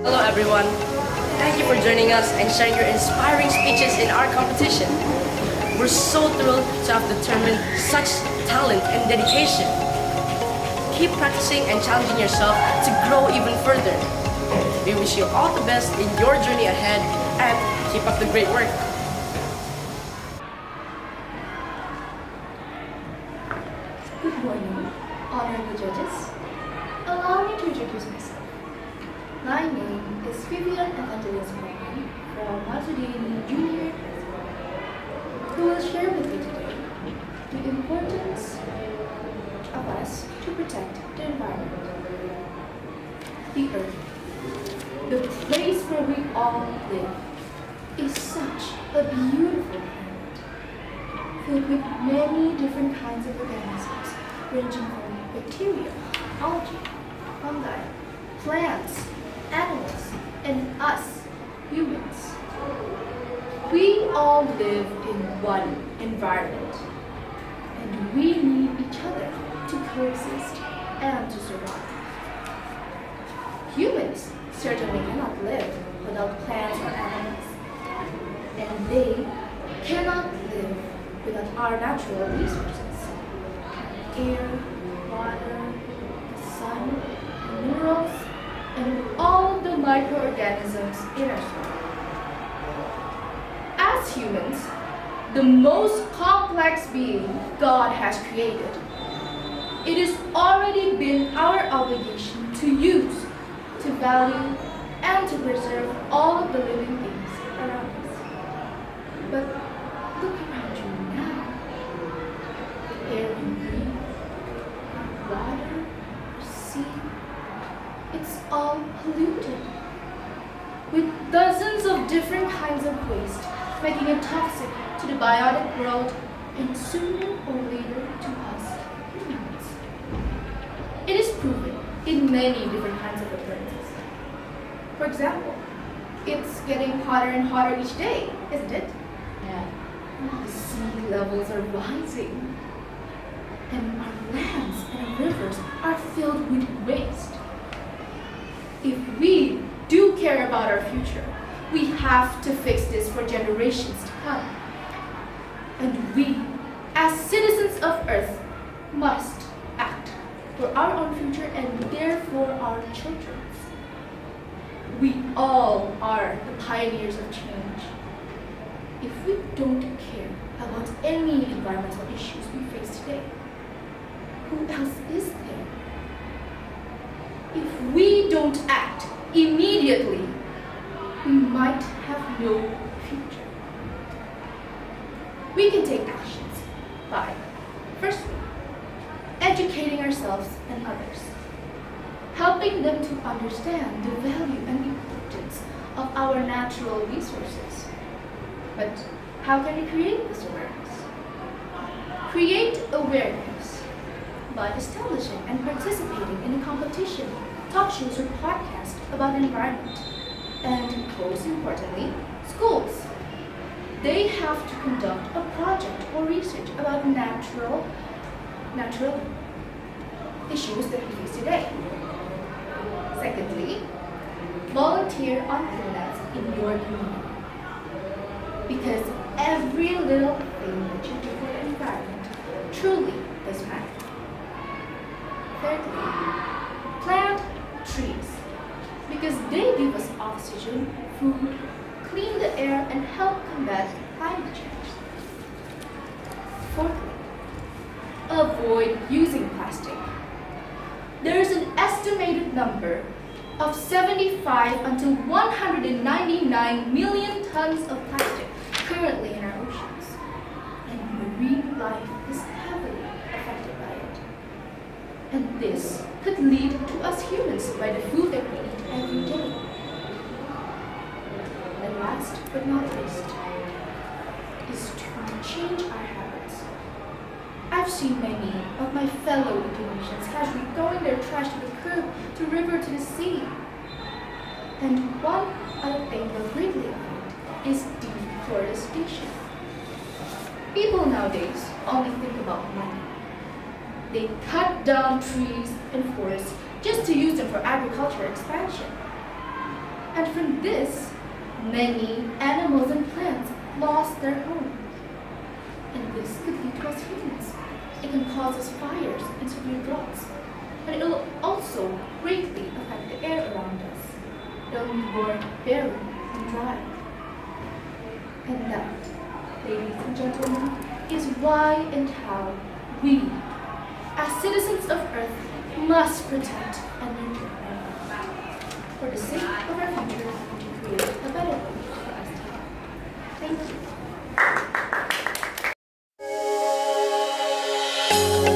Hello everyone. Thank you for joining us and sharing your inspiring speeches in our competition. We're so thrilled to have determined such talent and dedication. Keep practicing and challenging yourself to grow even further. We wish you all the best in your journey ahead and keep up the great work. Good morning, honorable judges. Allow me to introduce myself. My name is Vivian Evangeline from Marsudirini Junior High School, who will share with you today the importance of us to protect the environment. The earth, the place where we all live, is such a beautiful planet, filled with many different kinds of organisms, ranging from bacteria, algae, fungi, plants, animals, and us, humans. We all live in one environment, and we need each other to coexist and to survive. Humans certainly cannot live without plants or animals, and they cannot live without our natural resources: air, water, the sun, the minerals, and all the microorganisms in our soil. As humans, the most complex being God has created, it has already been our obligation to use, to value, and to preserve all of the living things around us. But look around you now. The air you breathe, water, sea, it's all polluted with dozens of different kinds of waste, making it toxic to the biotic world and sooner or later to us humans. It is proven in many different kinds of occurrences. For example, it's getting hotter and hotter each day, isn't it? Yeah. The sea levels are rising, and our lands and our rivers are filled with waste. If we do care about our future, we have to fix this for generations to come. And we, as citizens of Earth, must act for our own future and therefore our children's. We all are the pioneers of change. If we don't care about any environmental issues we face today, who else is there? If we don't act immediately, we might have no future. We can take actions by, firstly, educating ourselves and others, helping them to understand the value and importance of our natural resources. But how can we create this awareness? Create awareness by establishing and participating in a competition, talk shows, or podcasts about the environment. And most importantly, schools. They have to conduct a project or research about natural issues that we face today. Secondly, volunteer on cleanups in your community. Because every little thing that you do for the environment truly does matter. Thirdly, plant trees. Because they give us oxygen, food, clean the air, and help combat climate change. Fourthly, avoid using plastic. There is an estimated number of 75 until 199 million tons of plastic currently in our oceans, and marine life is heavily affected by it. And this could lead to us humans by the food that we eat every day. And last but not least is to change our habits. I've seen many of my fellow Indonesians casually throwing their trash to the curb, to river, to the sea. And one other thing we're greatly affected is deforestation. People nowadays only think about money. They cut down trees and forests just to use them for agricultural expansion. And from this, many animals and plants lost their home. And this could lead to us humans. It can cause us fires and severe droughts. And it will also greatly affect the air around us. It will be more barren and dry. And that, ladies and gentlemen, is why and how we, as citizens of Earth, must protect and nurture it for the sake of our future and to create a better world for us to have. Thank you.